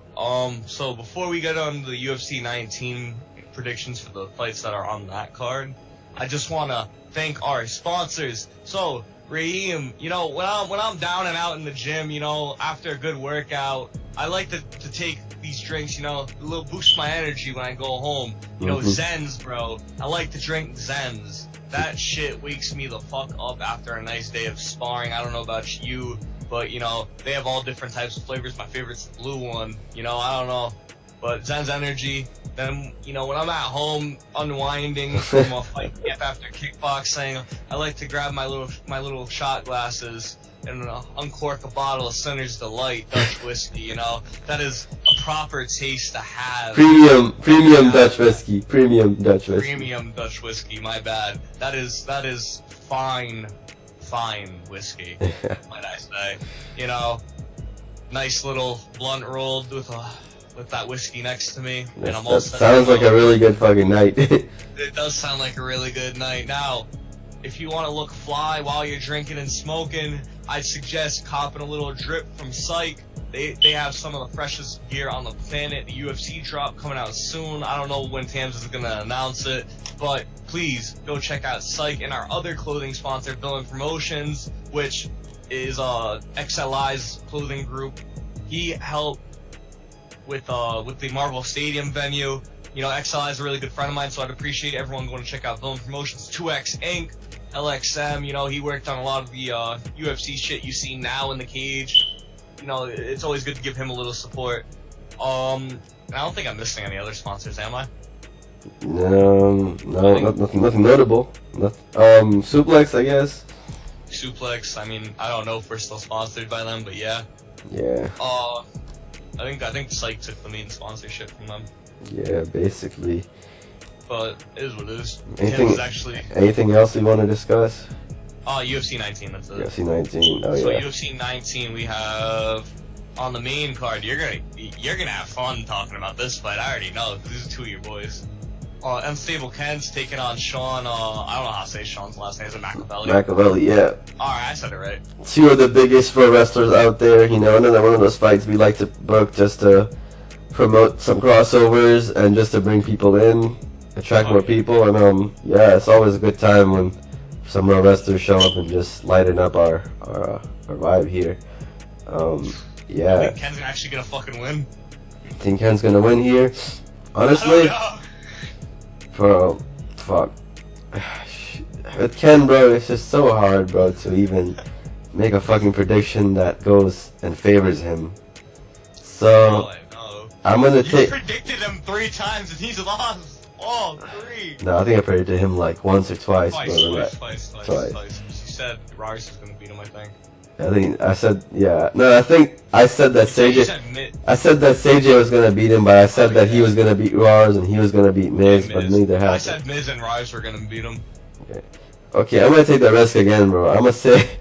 So before we get on the UFC 19 predictions for the fights that are on that card, I just want to thank our sponsors. So, Raheem, you know, when I'm down and out in the gym, you know, after a good workout, I like to take these drinks, you know, a little boost my energy when I go home. You know, Zens, bro. I like to drink Zens. That shit wakes me the fuck up after a nice day of sparring. I don't know about you, but, you know, they have all different types of flavors. My favorite's the blue one. You know, I don't know. But Zen's Energy. Then, you know, when I'm at home unwinding from a fight after kickboxing, I like to grab my little shot glasses and uncork a bottle of Sinner's Delight Dutch whiskey. You know, that is a proper taste to have. Premium Dutch whiskey. Premium Dutch whiskey. My bad. That is fine whiskey. Might I say? You know, nice little blunt rolled with that whiskey next to me, and I'm all set. Sounds like a really good fucking night. It does sound like a really good night. Now, if you want to look fly while you're drinking and smoking, I'd suggest copping a little drip from Psych. They have some of the freshest gear on the planet. The UFC drop coming out soon. I don't know when Tams is gonna announce it, but please go check out Psych and our other clothing sponsor, Villain Promotions, which is XLI's clothing group. He helped with the Marvel Stadium venue. You know, XLI is a really good friend of mine, so I'd appreciate everyone going to check out Villain Promotions. 2X Inc., LXM, you know, he worked on a lot of the UFC shit you see now in the cage. You know, it's always good to give him a little support. I don't think I'm missing any other sponsors, am I? No, nothing notable. Suplex, I guess. Suplex, I mean, I don't know if we're still sponsored by them, but yeah. Yeah. I think Psych took the main sponsorship from them. Yeah, basically. But it is what it is. Anything else we want to discuss? UFC 19. That's it. UFC 19. Oh So yeah. UFC 19, we have on the main card. You're gonna have fun talking about this fight. I already know. These are two of your boys. Unstable Ken's taking on Sean. I don't know how to say Sean's last name. Is it Machiavelli? Machiavelli, yeah. Alright, I said it right. Two of the biggest pro wrestlers out there. You know, another one of those fights we like to book just to promote some crossovers and just to bring people in, attract more people. And yeah, it's always a good time when some pro wrestlers show up and just lighten up our vibe here. Yeah. I think Ken's actually gonna fucking win. I think Ken's gonna win here. Honestly. Bro, fuck. With Ken, bro, it's just so hard, bro, to even make a fucking prediction that goes and favors him. So, I'm gonna take. You predicted him 3 times and he's lost all 3. No, I think I predicted him like once or twice. Twice. You said Rice was gonna beat him, I think. I said, yeah. No, I think I said that I said that CJ was gonna beat him, but I said that he was gonna beat Rars and he was gonna beat Miz, but neither happened. I said Miz and Rice were gonna beat him. Okay, I'm gonna take that risk again, bro. I'm gonna say,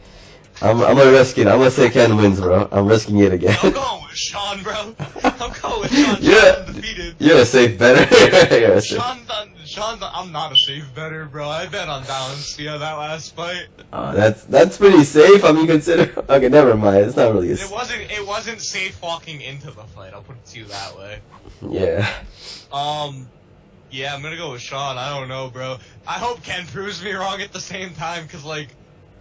I'm gonna risk it. I'm gonna say Ken wins, bro. I'm risking it again. I'm going with Sean, bro. I'm going with Sean. Sean's undefeated. You're a safe better. Sean's. I'm not a safe better, bro. I bet on Valencia that last fight. That's pretty safe. I mean, consider. Okay, never mind. It's not really. It wasn't safe walking into the fight. I'll put it to you that way. Yeah. Yeah, I'm gonna go with Sean. I don't know, bro. I hope Ken proves me wrong at the same time, cause like,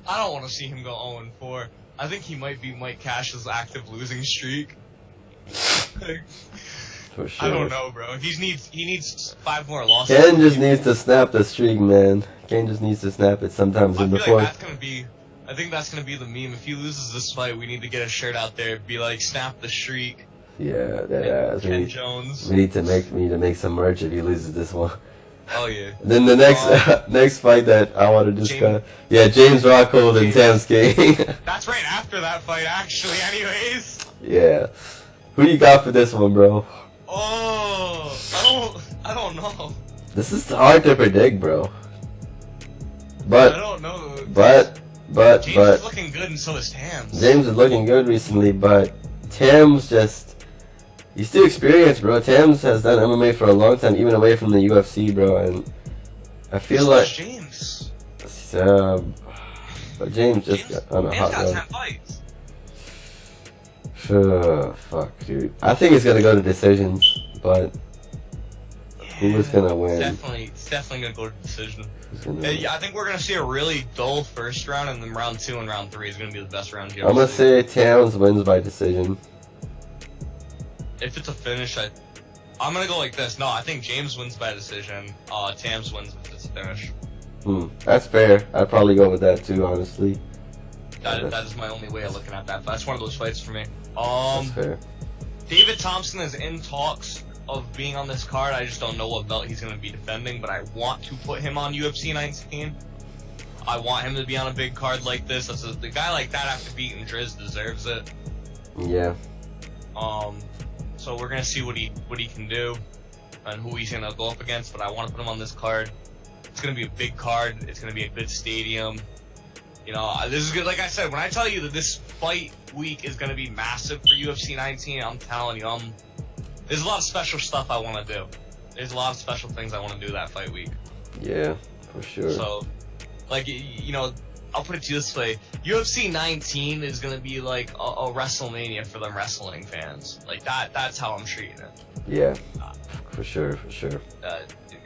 I don't want to see him go 0-4. I think he might be Mike Cash's active losing streak. For sure. I don't know, bro. He needs 5 more losses. Ken just needs to snap the streak, man. Ken just needs to snap it sometimes. I And feel before. like I think that's gonna be the meme. If he loses this fight, we need to get a shirt out there. Be like, snap the streak. Yeah, that Ken Jones. We need to make some merch if he loses this one. Oh yeah. Then the next fight that I want to discuss, James Rockhold and Tam Skate. That's right after that fight, actually. Anyways. Yeah. Who you got for this one, bro? Oh, I don't know. This is hard to predict, bro. But I don't know. James is looking good, and so is Tams. James is looking good recently, but Tams he's too experienced, bro. Tams has done MMA for a long time, even away from the UFC, bro, and I feel like James. But James got on a hot got road. 10 fights. Fuck, dude. I think it's gonna go to decisions, but who is gonna win? It's definitely gonna go to decision. I think we're gonna see a really dull first round, and then round 2 and round 3 is gonna be the best round here. I'm gonna say Towns wins by decision. If it's a finish, I'm gonna go like this. No, I think James wins by decision. Tams wins if it's a finish. That's fair. I'd probably go with that too, honestly. That is my only way of looking at that. That's one of those fights for me. That's fair. David Thompson is in talks of being on this card. I just don't know what belt he's going to be defending, but I want to put him on UFC 19. I want him to be on a big card like this. The guy like that after beating Driz deserves it. Yeah. So we're going to see what he can do and who he's going to go up against, but I want to put him on this card. It's going to be a big card. It's going to be a good stadium. You know, this is good. Like I said, when I tell you that this fight week is going to be massive for UFC 19, I'm telling you, there's a lot of special stuff I want to do. There's a lot of special things I want to do that fight week. Yeah, for sure. So, like, you know, I'll put it to you this way. UFC 19 is going to be like a WrestleMania for them wrestling fans. Like, that's how I'm treating it. Yeah, for sure.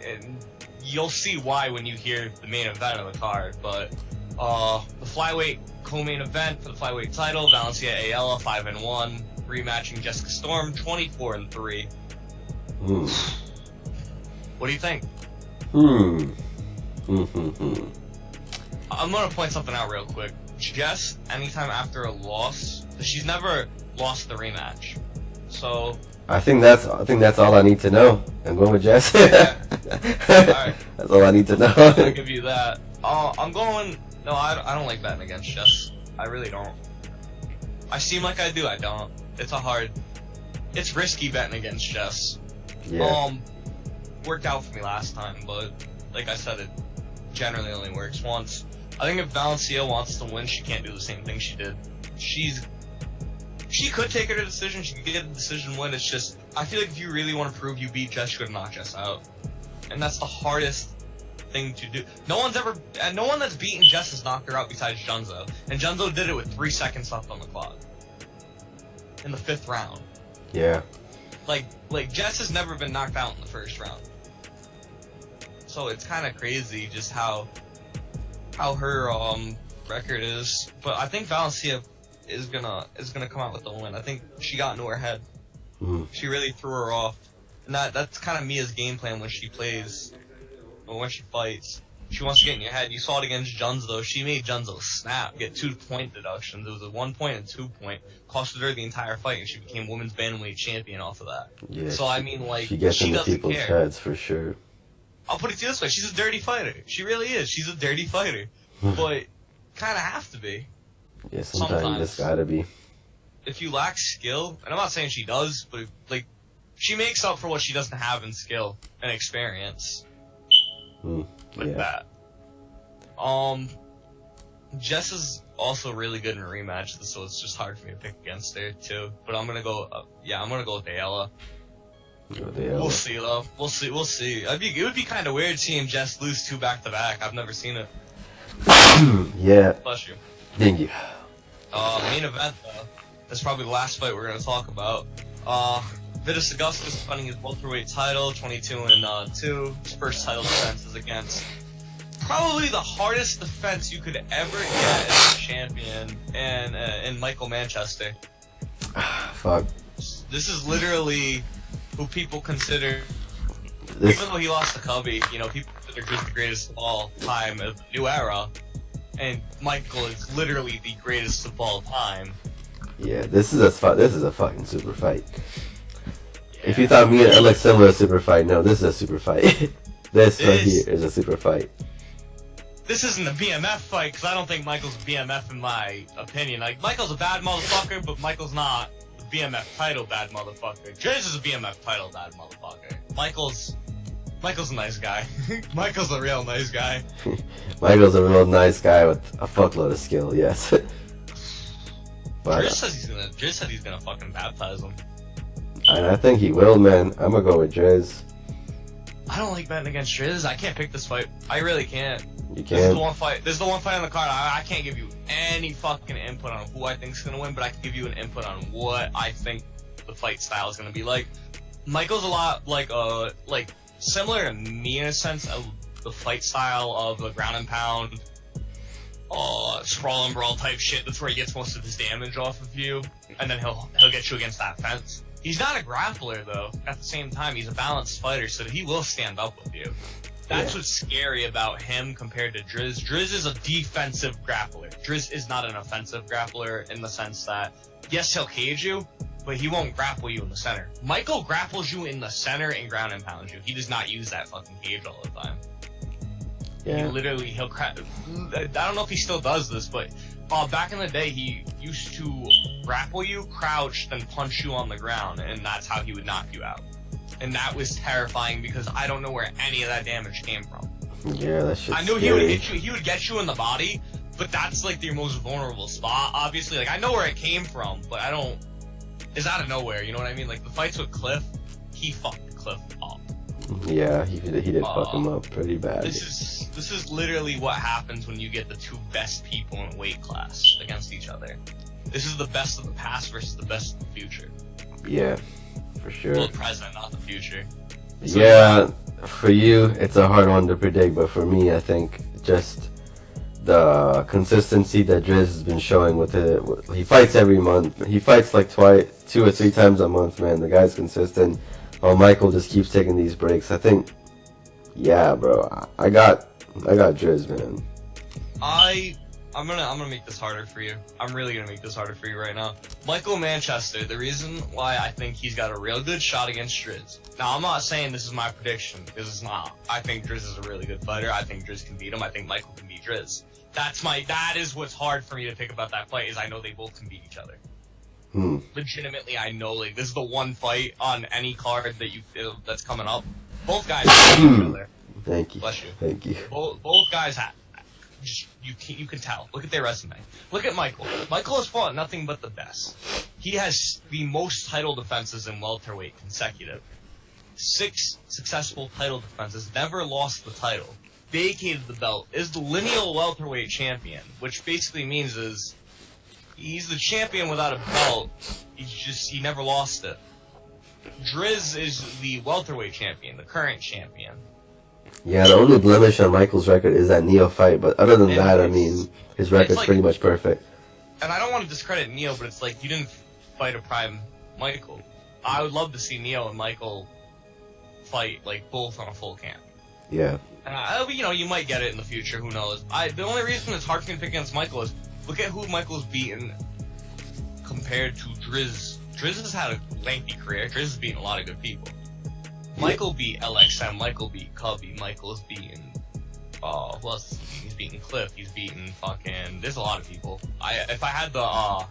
And you'll see why when you hear the main event of the card, but the flyweight co-main event for the flyweight title, Valencia Ayala 5-1, rematching Jessica Storm 24-3. What do you think? I'm gonna point something out real quick. Jess, anytime after a loss, she's never lost the rematch. So I think that's all I need to know. I'm going with Jess. Yeah. Alright. That's all I need to know. I'm gonna give you that. I'm going. No, I don't like betting against Jess. I really don't. I seem like I do. I don't. It's risky betting against Jess. Yeah. Worked out for me last time, but like I said, it generally only works once. I think if Valencia wants to win, she can't do the same thing she did. She could take her to decision. She could get a decision win. It's just, I feel like if you really want to prove you beat Jess, you gotta knock Jess out, and that's the hardest thing to do. No one that's beaten Jess has knocked her out besides Junzo, and Junzo did it with 3 seconds left on the clock in the 5th round. Yeah. Like Jess has never been knocked out in the 1st round. So it's kind of crazy just how her record is. But I think Valencia is gonna come out with the win. I think she got into her head. Mm-hmm. She really threw her off, and that's kind of Mia's game plan when she plays, or when she fights. She wants to get in your head. You saw it against Junzo. She made Junzo snap, get 2-point deductions. It was a 1 point and 2 point. Costed her the entire fight, and she became women's bantamweight champion off of that. Yeah. So I mean, like, she gets into doesn't people's care. heads for sure. I'll put it to you this way: she's a dirty fighter. She really is. She's a dirty fighter, but kind of have to be. Yeah, sometimes you just gotta be. If you lack skill, and I'm not saying she does, but like, she makes up for what she doesn't have in skill and experience. With that. Jess is also really good in rematches, so it's just hard for me to pick against her too. But I'm gonna go, I'm gonna go with Ayala. We'll see though. We'll see. It would be kind of weird seeing Jess lose 2 back-to-back. I've never seen it. Yeah. Bless you. Thank you. Main event though. That's probably the last fight we're gonna talk about. Vitas Augustus defending his welterweight title, 22-2. His first title defense is against probably the hardest defense you could ever get as a champion, in Michael Manchester. Fuck. This is literally who people consider, even though he lost to Cubby, people consider just the greatest of all time of the new era, and Michael is literally the greatest of all time. Yeah, this is a fucking super fight. Yeah. If you thought me and Alex were a super fight, no, this is a super fight. This right here is a super fight. This isn't a BMF fight, because I don't think Michael's a BMF in my opinion. Like, Michael's a bad motherfucker, but Michael's not the BMF title bad motherfucker. Driz is a BMF title bad motherfucker. Michael's a nice guy. Michael's a real nice guy. Michael's a real nice guy with a fuckload of skill, yes. But, Driz said he's gonna fucking baptize him. And I think he will, man. I'm gonna go with Driz. I don't like betting against Driz. I can't pick this fight. I really can't. You can't. This is the one fight on the card. I can't give you any fucking input on who I think's gonna win, but I can give you an input on what I think the fight style is gonna be like. Michael's a lot like similar to me in a sense of the fight style of the ground and pound, sprawl and brawl type shit. That's where he gets most of his damage off of you, and then he'll get you against that fence. He's not a grappler though. At the same time, he's a balanced fighter, so he will stand up with you. That's what's scary about him compared to Driz. Driz is a defensive grappler. Driz is not an offensive grappler in the sense that, yes, he'll cage you, but he won't grapple you in the center. Michael grapples you in the center and ground and pounds you. He does not use that fucking cage all the time. Yeah. I don't know if he still does this, but back in the day, he used to grapple you, crouch, then punch you on the ground, and that's how he would knock you out. And that was terrifying because I don't know where any of that damage came from. Yeah, that shit's I knew scary. he would get you in the body, but that's like your most vulnerable spot, obviously. Like, I know where it came from, but I don't... It's out of nowhere, you know what I mean? Like, the fights with Cliff, he fucked Cliff up. Yeah, he did fuck him up pretty bad. This is literally what happens when you get the 2 best people in a weight class against each other. This is the best of the past versus the best of the future. Yeah, for sure. Well, the present, not the future. So, yeah, for you, it's a hard one to predict, but for me, I think just the consistency that Driz has been showing with it. He fights every month. He fights like 2 or 3 times a month, man. The guy's consistent. Oh, Michael just keeps taking these breaks. I think, yeah, bro. I got Driz, man. I'm gonna make this harder for you. I'm really gonna make this harder for you right now. Michael Manchester, the reason why I think he's got a real good shot against Driz. Now, I'm not saying this is my prediction, because it's not. I think Driz is a really good fighter. I think Driz can beat him. I think Michael can beat Driz. That is what's hard for me to pick about that fight, is I know they both can beat each other. Legitimately, I know, like, this is the one fight on any card that's coming up. Both guys can beat each other. Thank you. Bless you. Thank you. Both guys you can tell. Look at their resume. Look at Michael. Michael has fought nothing but the best. He has the most title defenses in welterweight consecutive. 6 successful title defenses. Never lost the title. Vacated the belt. Is the lineal welterweight champion, which basically means is he's the champion without a belt. He never lost it. Driz is the welterweight champion, the current champion. Yeah, the only blemish on Michael's record is that Neo fight, but other than that, I mean, his record's pretty much perfect. And I don't want to discredit Neo, but it's like, you didn't fight a prime Michael. I would love to see Neo and Michael fight, like, both on a full camp. Yeah. And, you know, you might get it in the future, who knows. The only reason it's hard for me to pick against Michael is, look at who Michael's beaten compared to Driz. Driz has had a lengthy career. Driz has beaten a lot of good people. Michael beat LXM, Michael beat Cubby, Michael's beaten, who else is he beaten? He's beaten Cliff, he's beaten fucking, there's a lot of people. If I had the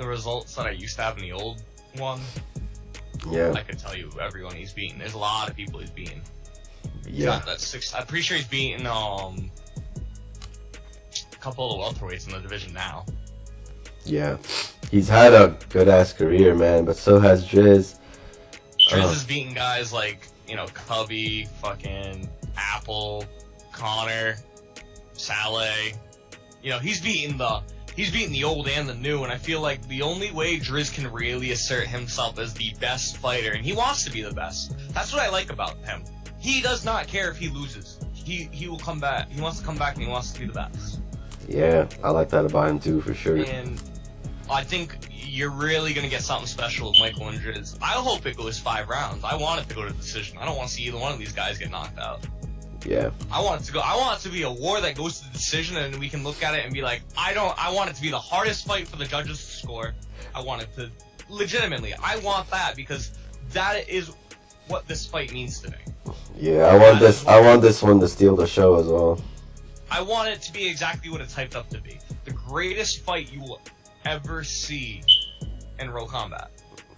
results that I used to have in the old one, yeah, I could tell you everyone he's beaten. There's a lot of people he's beaten. Yeah. That's 6, I'm pretty sure he's beaten, a couple of the welterweights in the division now. Yeah. He's had a good-ass career, man, but so has Driz. Driz has beaten guys like, you know, Cubby, fucking Apple, Connor, Saleh. You know, he's beaten the old and the new, and I feel like the only way Driz can really assert himself as the best fighter, and he wants to be the best. That's what I like about him. He does not care if he loses. He will come back. He wants to come back and he wants to be the best. Yeah, I like that about him too, for sure. And I think you're really going to get something special with Michael and Driz. I hope it goes 5 rounds. I want it to go to decision. I don't want to see either one of these guys get knocked out. Yeah. I want it to be a war that goes to decision, and we can look at it and be like, I want it to be the hardest fight for the judges to score. I want it to, legitimately, I want that, because that is what this fight means to me. Yeah, I want this one to steal the show as well. I want it to be exactly what it's hyped up to be. The greatest fight you will ever see in Real Combat.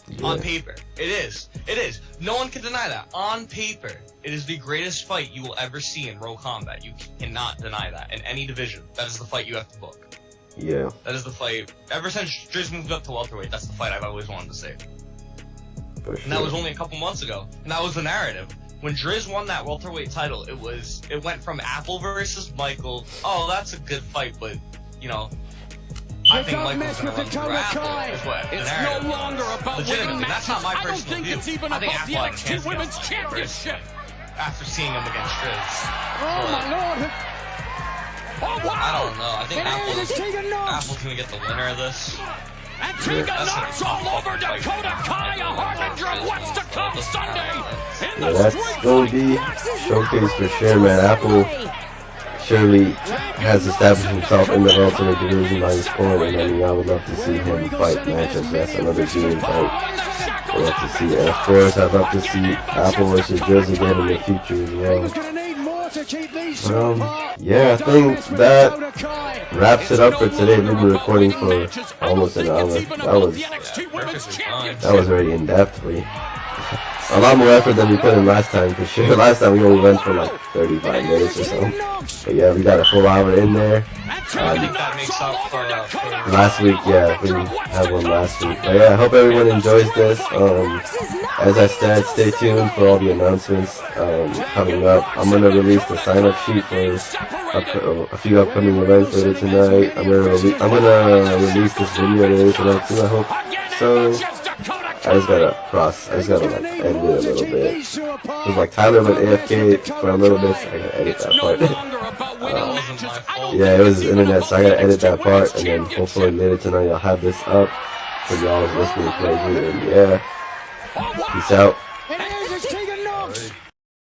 Yeah. On paper. It is. It is. No one can deny that. On paper, it is the greatest fight you will ever see in Real Combat. You cannot deny that in any division. That is the fight you have to book. Yeah. That is the fight. Ever since Driz moved up to welterweight, that's the fight I've always wanted to see. For sure. And that was only a couple months ago. And that was the narrative. When Driz won that welterweight title, it went from Apple versus Michael. Oh, that's a good fight, but, you know, I think Michael's going to run through Apple, is what the narrative no longer about legitimately, that's not my personal view. It's even I think about the Apple had a NXT chance Women's against Championship. after seeing him against Driz. Oh, my Lord. Oh, wow. I don't know. I think Apple's going to get the winner of this. And Tegan knocks all over Dakota Kai, a harbinger of what's to come Sunday. Yeah, that's going to be showcase for sure, man. Apple surely has established himself in the welterweight division by his point, and I mean, I would love to see him fight matchups. That's another dream fight. I'd love to see, and of course, I'd love to see Apple versus Driz again in the future as well. Yeah, I think that wraps it up for today. We've been recording for almost an hour. That was very in-depth. A lot more effort than we put in last time, for sure. Last time we only went for like 35 minutes or so. But yeah, we got a full hour in there. Last week, yeah, we had one last week. But yeah, I hope everyone enjoys this. As I said, stay tuned for all the announcements coming up. I'm going to release the sign-up sheet for a few upcoming events later tonight. I'm gonna release this video later tonight too, I hope. So I just gotta like edit it a little bit. Cause like Tyler went AFK for a little bit, so I gotta edit that part. Yeah, it was his internet, so I gotta edit that part, and then hopefully later tonight I'll have this up for y'all listening pleasure. And yeah, peace out.